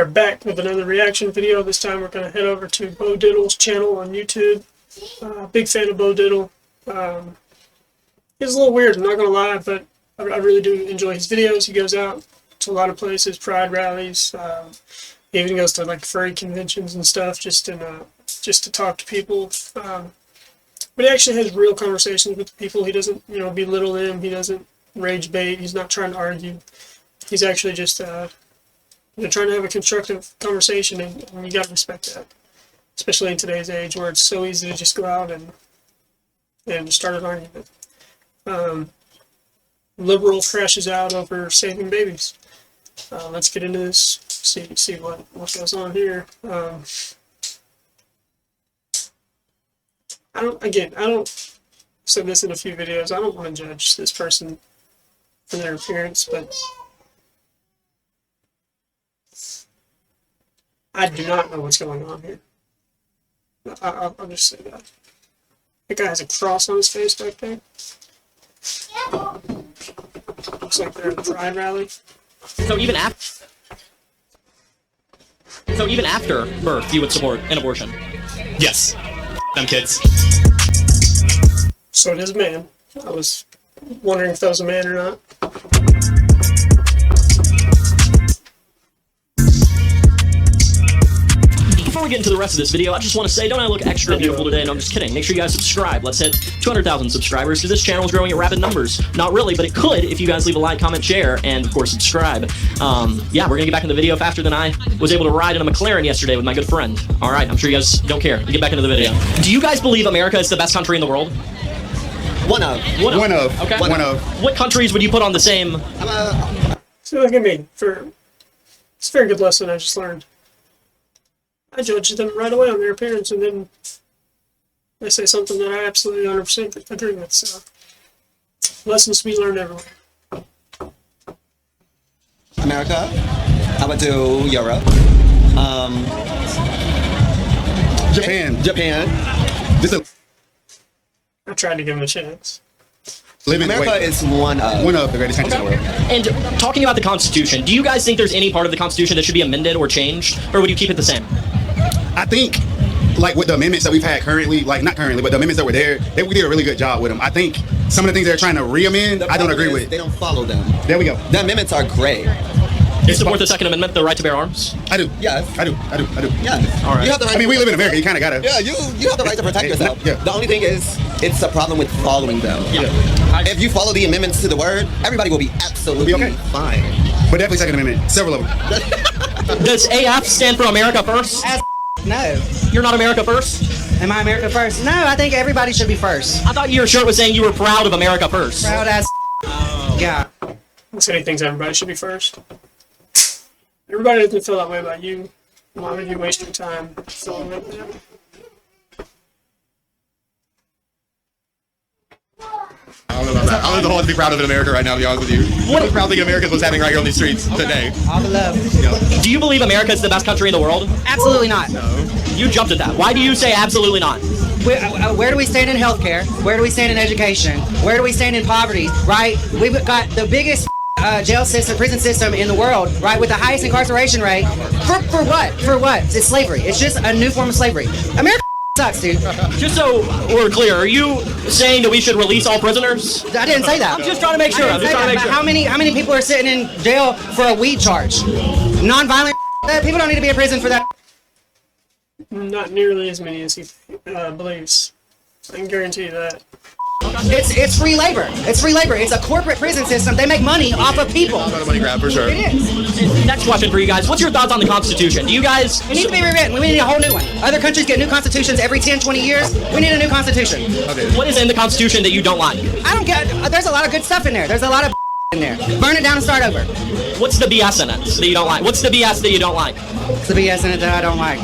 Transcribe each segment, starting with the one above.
are back with another reaction video. This time we're going to head over to Bodittle's channel on YouTube. Big fan of Bodittle. He's a little weird, I'm not going to lie, but I really do enjoy his videos. He goes out to a lot of places, pride rallies. He even goes to like furry conventions and stuff just to talk to people. But he actually has real conversations with people. He doesn't, belittle them. He doesn't rage bait. He's not trying to argue. He's actually just trying to have a constructive conversation, and you got to respect that, especially in today's age where it's so easy to just go out and start an argument. Liberal crashes out over saving babies. Let's get into this. See what goes on here. I don't said this in a few videos. I don't want to judge this person for their appearance, but I do not know what's going on here. I'll just say that. That guy has a cross on his face back there. Looks like they're at a pride rally. So even after birth, you would support an abortion? Yes. Them kids. So it is a man. I was wondering if that was a man or not. Before we get into the rest of this video, I just want to say, don't I look extra beautiful today? No, I'm just kidding. Make sure you guys subscribe. Let's hit 200,000 subscribers, because this channel is growing at rapid numbers. Not really, but it could if you guys leave a like, comment, share, and of course subscribe. Yeah, we're gonna get back in the video faster than I was able to ride in a McLaren yesterday with my good friend. All right, I'm sure you guys don't care. Get back into the video. Do you guys believe America is the best country in the world? One of. Okay. One of. What countries would you put on the same? So look at me. It's a very good lesson I just learned. I judge them right away on their appearance, and then they say something that I absolutely 100% agree with. So, lessons to be learned everywhere. America. I would do Europe. Japan. I tried to give him a chance. America is one of the greatest countries in the world. And talking about the Constitution, do you guys think there's any part of the Constitution that should be amended or changed, or would you keep it the same? I think, like with the amendments that we've had currently, like not currently, but the amendments that were there, we did a really good job with them. I think some of the things they're trying to re-amend, I don't agree with. They don't follow them. There we go. The amendments are great. You support the Second Amendment, the right to bear arms? I do. Yes. I do. Yeah. All right. You have the right. I mean, we live in America. You kind of gotta. Yeah, you have the right to protect yourself. Yeah. The only thing is, it's a problem with following them. Yeah. If you follow the amendments to the word, everybody will be absolutely okay. fine. But definitely Second Amendment. Several of them. Does AF stand for America First? No. You're not America First? Am I America First? No, I think everybody should be first. I thought your shirt was saying you were proud of America First. Proud ass. Yeah. So he thinks everybody should be first. Everybody doesn't feel that way about you. Why would you waste your time filling up that? I don't know about that. I don't know the whole to be proud of in America right now, to be honest with you. What proud thing America is what's happening right here on these streets today. All the love. Do you believe America is the best country in the world? Absolutely not. You jumped at that. Why do you say absolutely not? Where do we stand in healthcare? Where do we stand in education? Where do we stand in poverty? Right? We've got the biggest jail system, prison system in the world, right, with the highest incarceration rate. For what? For what? It's slavery. It's just a new form of slavery. America sucks, dude. Just so we're clear, are you saying that we should release all prisoners? I didn't say that. I'm just trying to make sure. How many people are sitting in jail for a weed charge? Non-violent. People don't need to be in prison for that. Not nearly as many as he believes. I can guarantee you that. It's free labor. It's free labor. It's a corporate prison system. They make money off of people. Money grab for sure. It is. Next question for you guys. What's your thoughts on the Constitution? Do you guys... It needs to be rewritten. We need a whole new one. Other countries get new constitutions every 10, 20 years. We need a new constitution. Okay. What is in the Constitution that you don't like? I don't get... There's a lot of good stuff in there. There's a lot of in there. Burn it down and start over. What's the BS in it that you don't like? What's the BS that you don't like? It's the BS in it that I don't like.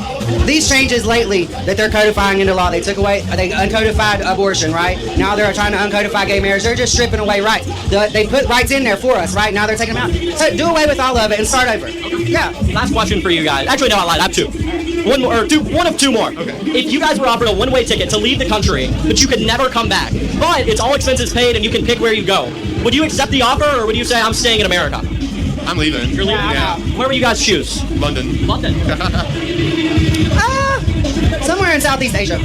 These changes lately that they're codifying into law, they uncodified abortion, right? Now they're trying to uncodify gay marriage. They're just stripping away rights. They put rights in there for us, right? Now they're taking them out. So do away with all of it and start over. Yeah. Last question for you guys. Actually, no, I lied. I have two. One of two more. Okay. If you guys were offered a one-way ticket to leave the country, but you could never come back, but it's all expenses paid and you can pick where you go, would you accept the offer, or would you say, I'm staying in America? I'm leaving. You're leaving? Yeah. Where will you guys choose? London. London. Somewhere in Southeast Asia.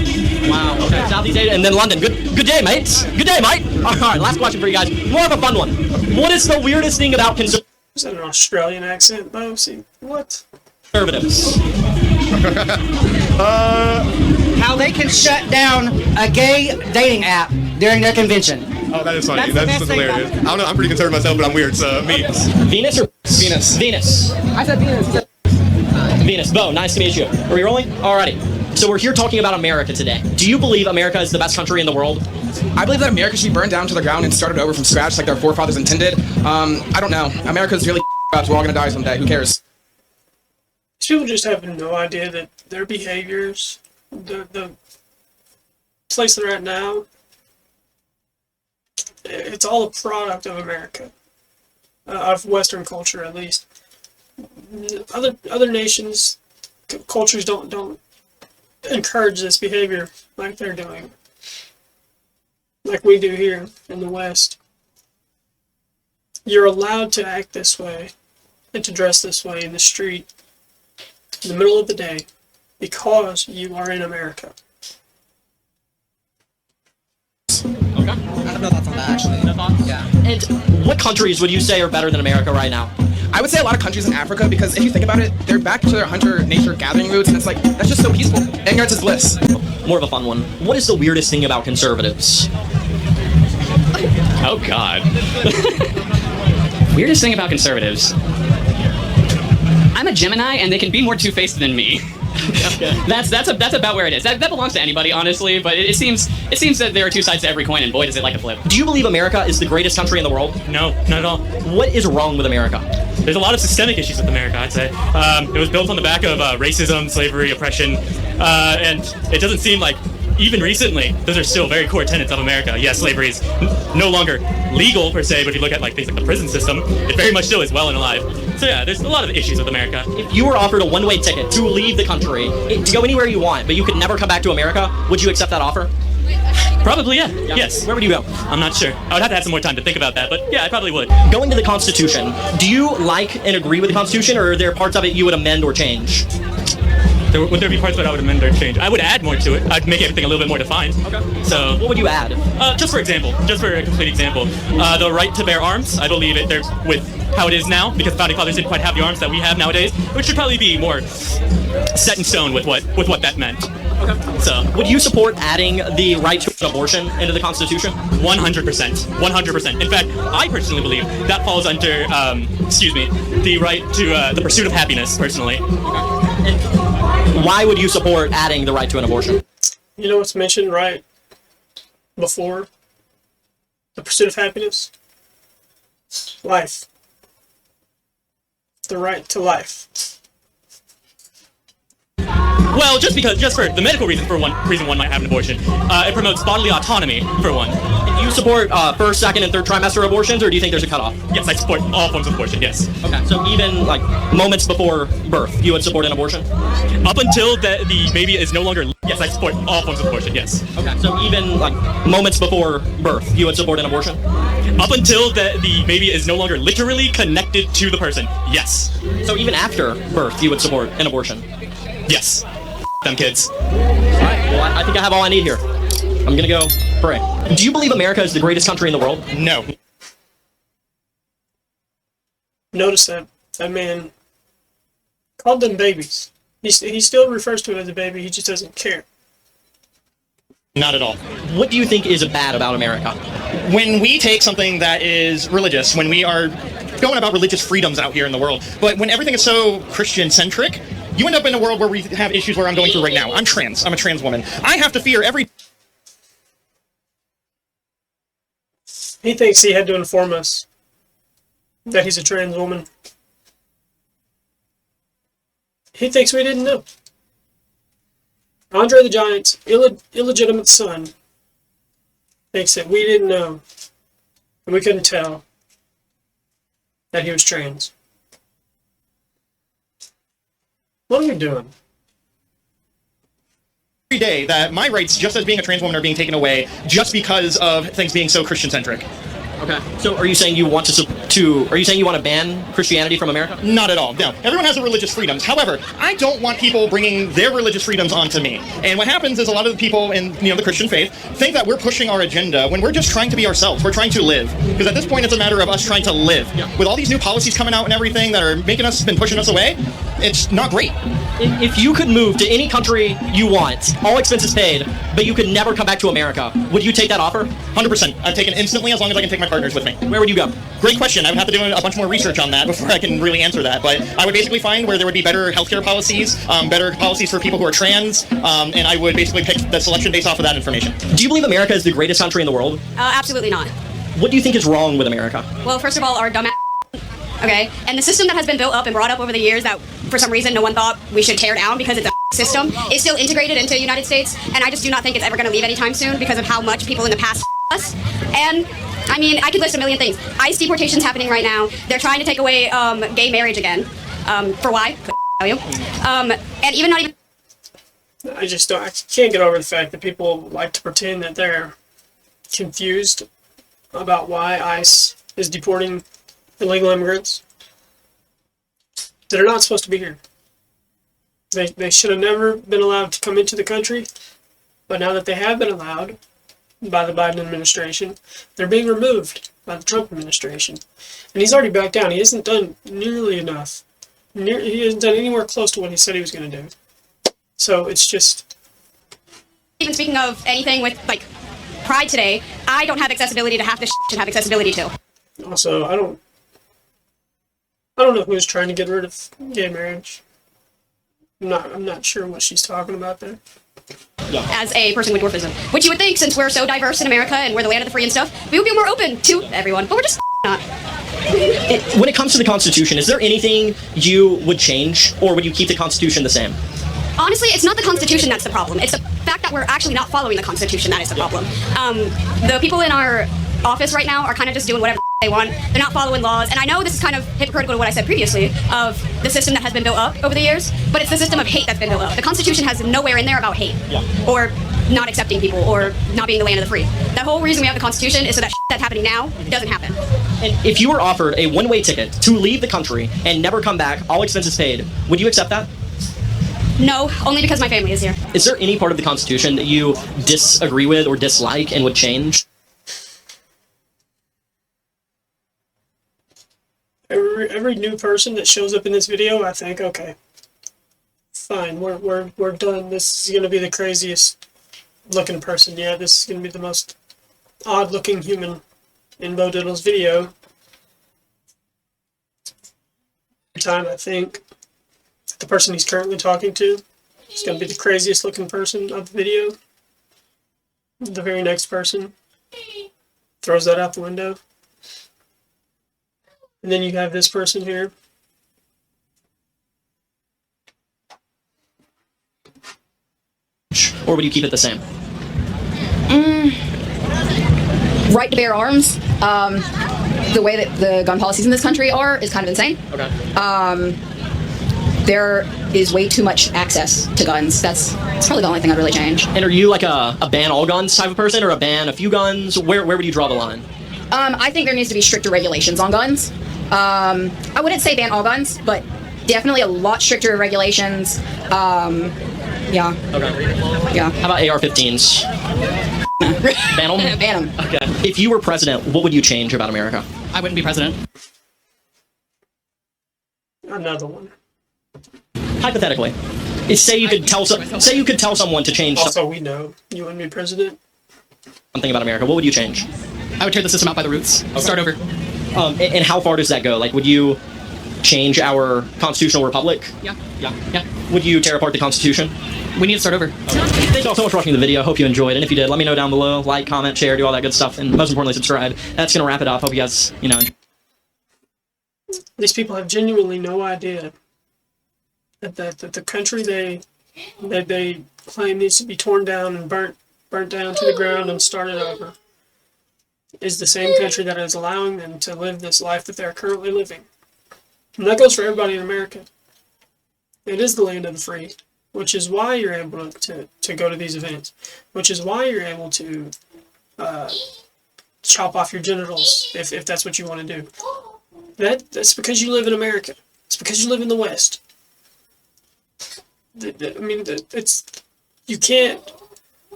Wow. Okay. Southeast Asia and then London. Good day, mates. Good day, mate. All right. Last question for you guys. More of a fun one. What is the weirdest thing about Is that an Australian accent, though? See, what? conservatives? How they can shut down a gay dating app during their convention. Oh, that is funny. That's the That's best thing hilarious. about I don't know. I'm pretty conservative myself, but I'm weird. So me. Venus or Venus. Venus. I said Venus. Venus. Bo, nice to meet you. Are we rolling? Alrighty. So we're here talking about America today. Do you believe America is the best country in the world? I believe that America should be burned down to the ground and started over from scratch like their forefathers intended. I don't know. America's really up. We're all gonna die someday. Who cares? People just have no idea that their behaviors, the place they're at now, it's all a product of America, of Western culture at least. Other nations, cultures don't encourage this behavior like they're doing, like we do here in the West. You're allowed to act this way and to dress this way in the street in the middle of the day because you are in America. Okay. I have no thoughts on that, actually. No thoughts? Yeah. And what countries would you say are better than America right now? I would say a lot of countries in Africa because if you think about it, they're back to their hunter-nature gathering roots, and it's like that's just so peaceful. Ignorance is bliss. More of a fun one. What is the weirdest thing about conservatives? Oh God. Weirdest thing about conservatives. I'm a Gemini, and they can be more two-faced than me. That's about where it is. That belongs to anybody, honestly. But it seems that there are two sides to every coin, and boy, does it like to flip. Do you believe America is the greatest country in the world? No, not at all. What is wrong with America? There's a lot of systemic issues with America, I'd say. It was built on the back of racism, slavery, oppression, and it doesn't seem like even recently those are still very core tenets of America. Yes, slavery is no longer legal per se, but if you look at like things like the prison system, it very much still is well and alive. So yeah, there's a lot of issues with America. If you were offered a one-way ticket to leave the country, to go anywhere you want, but you could never come back to America, would you accept that offer? Probably, yeah. Yes. Where would you go? I'm not sure. I would have to have some more time to think about that, but yeah, I probably would. Going to the Constitution, do you like and agree with the Constitution, or are there parts of it you would amend or change? Would there be parts that I would amend or change? I would add more to it. I'd make everything a little bit more defined. Okay. So, what would you add? Just for a complete example, the right to bear arms, I believe it there with how it is now, because the founding fathers didn't quite have the arms that we have nowadays, which should probably be more set in stone with what that meant. Okay. So, would you support adding the right to abortion into the Constitution? 100%. 100%. In fact, I personally believe that falls under, the right to the pursuit of happiness, personally. And why would you support adding the right to an abortion? You know what's mentioned right before the pursuit of happiness? Life. The right to life. Well, just for the medical reason one might have an abortion, it promotes bodily autonomy, for one. Do you support first, second, and third trimester abortions, or do you think there's a cutoff? Yes, I support all forms of abortion, yes. Okay, so even like moments before birth, you would support an abortion? Up until the baby is no longer... Yes, I support all forms of abortion, yes. Okay, so even like moments before birth, you would support an abortion? Up until the baby is no longer literally connected to the person, yes. So even after birth, you would support an abortion? Yes. Them kids. Alright, well, I think I have all I need here. I'm gonna go pray. Do you believe America is the greatest country in the world? No. Notice that man called them babies. He still refers to it as a baby, he just doesn't care. Not at all. What do you think is bad about America? When we take something that is religious, when we are going about religious freedoms out here in the world, but when everything is so Christian-centric, you end up in a world where we have issues where I'm going through right now. I'm trans. I'm a trans woman. I have to fear every... He thinks he had to inform us that he's a trans woman. He thinks we didn't know. Andre the Giant's illegitimate son thinks that we didn't know, and we couldn't tell that he was trans. What are we doing? Every day that my rights, just as being a trans woman, are being taken away just because of things being so Christian-centric. Okay. So are you saying you want are you saying you want to ban Christianity from America? Not at all. No. Everyone has their religious freedoms. However, I don't want people bringing their religious freedoms onto me. And what happens is a lot of the people in the Christian faith think that we're pushing our agenda when we're just trying to be ourselves. We're trying to live. Because at this point, it's a matter of us trying to live. Yeah. With all these new policies coming out and everything that are making us and pushing us away, it's not great. If you could move to any country you want, all expenses paid, but you could never come back to America, would you take that offer? 100%. I'd take it instantly as long as I can take my partners with me. Where would you go? Great question. I would have to do a bunch more research on that before I can really answer that. But I would basically find where there would be better healthcare policies, better policies for people who are trans, and I would basically pick the selection based off of that information. Do you believe America is the greatest country in the world? Absolutely not. What do you think is wrong with America? Well, first of all, our dumb okay, and the system that has been built up and brought up over the years that for some reason no one thought we should tear down because it's a system is still integrated into the United States, and I just do not think it's ever going to leave anytime soon because of how much people in the past us. And I mean, I could list a million things. ICE deportations happening right now. They're trying to take away gay marriage again. For why? Couldn't tell you. And even not even. I just don't. I can't get over the fact that people like to pretend that they're confused about why ICE is deporting illegal immigrants that are not supposed to be here. They should have never been allowed to come into the country, but now that they have been allowed by the Biden administration, they're being removed by the Trump administration. And he's already backed down. He hasn't done nearly enough. He hasn't done anywhere close to what he said he was going to do. So it's just... Even speaking of anything with, like, Pride today, I don't have accessibility to half the should have accessibility to. Also, I don't know who's trying to get rid of gay marriage. I'm not sure what she's talking about there. Yeah. As a person with dwarfism, which you would think, since we're so diverse in America and we're the land of the free and stuff, we would be more open to everyone, but we're just not. When it comes to the Constitution, is there anything you would change, or would you keep the Constitution the same? Honestly, it's not the Constitution that's the problem. It's the fact that we're actually not following the Constitution that is the problem. The people in our office right now are kind of just doing whatever they want. They're not following laws. And I know this is kind of hypocritical to what I said previously of the system that has been built up over the years, but it's the system of hate that's been built up. The Constitution has nowhere in there about hate or not accepting people or not being the land of the free. The whole reason we have the Constitution is so that that's happening now doesn't happen. And if you were offered a one-way ticket to leave the country and never come back, all expenses paid, would you accept that? No, only because my family is here. Is there any part of the Constitution that you disagree with or dislike and would change? Every new person that shows up in this video, I think, okay, fine, we're done. This is gonna be the craziest looking person. Yeah, this is gonna be the most odd looking human in Bodittle's video. Every time I think the person he's currently talking to is gonna be the craziest looking person of the video. The very next person throws that out the window. And then you have this person here. Or would you keep it the same? Right to bear arms. The way that the gun policies in this country are is kind of insane. Okay. There is way too much access to guns. That's probably the only thing I'd really change. And are you like a ban all guns type of person, or a ban a few guns? Where would you draw the line? I think there needs to be stricter regulations on guns. I wouldn't say ban all guns, but definitely a lot stricter regulations. Yeah. Okay. Yeah. How about AR-15s? Ban them? Ban them. Okay. If you were president, what would you change about America? I wouldn't be president. Another one. Hypothetically, say you could tell someone to change Also, we know you wouldn't be president. something about America. What would you change? I would tear the system out by the roots. Start over. And how far does that go? Like, would you change our constitutional republic? Yeah. Yeah. Would you tear apart the Constitution? We need to start over. Thank you all so much for watching the video. Hope you enjoyed, and if you did, let me know down below. Like, comment, share, do all that good stuff, and most importantly, subscribe. That's gonna wrap it up. Hope you guys, enjoy. These people have genuinely no idea that the country they claim needs to be torn down and burnt down to the ground and started over is the same country that is allowing them to live this life that they're currently living. And that goes for everybody in America. It is the land of the free, which is why you're able to go to these events, which is why you're able to chop off your genitals if that's what you want to do. That's because you live in America. It's because you live in the West. I mean, it's you can't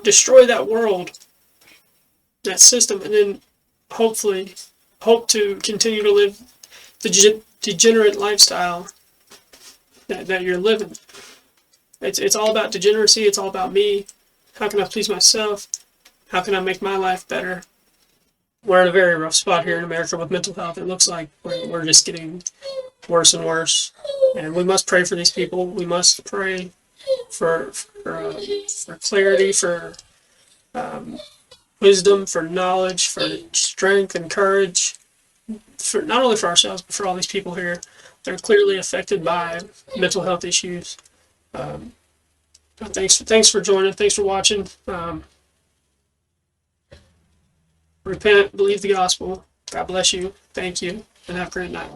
destroy that world, that system, and then hopefully hope to continue to live the degenerate lifestyle that you're living. It's all about degeneracy. It's all about me. How can I please myself? How can I make my life better? We're in a very rough spot here in America with mental health. It looks like we're just getting worse and worse. And we must pray for these people. We must pray for clarity, for wisdom, for knowledge, for strength and courage. For not only for ourselves, but for all these people here that are clearly affected by mental health issues. Thanks for joining. Thanks for watching. Repent, believe the gospel. God bless you. Thank you, and have a great night.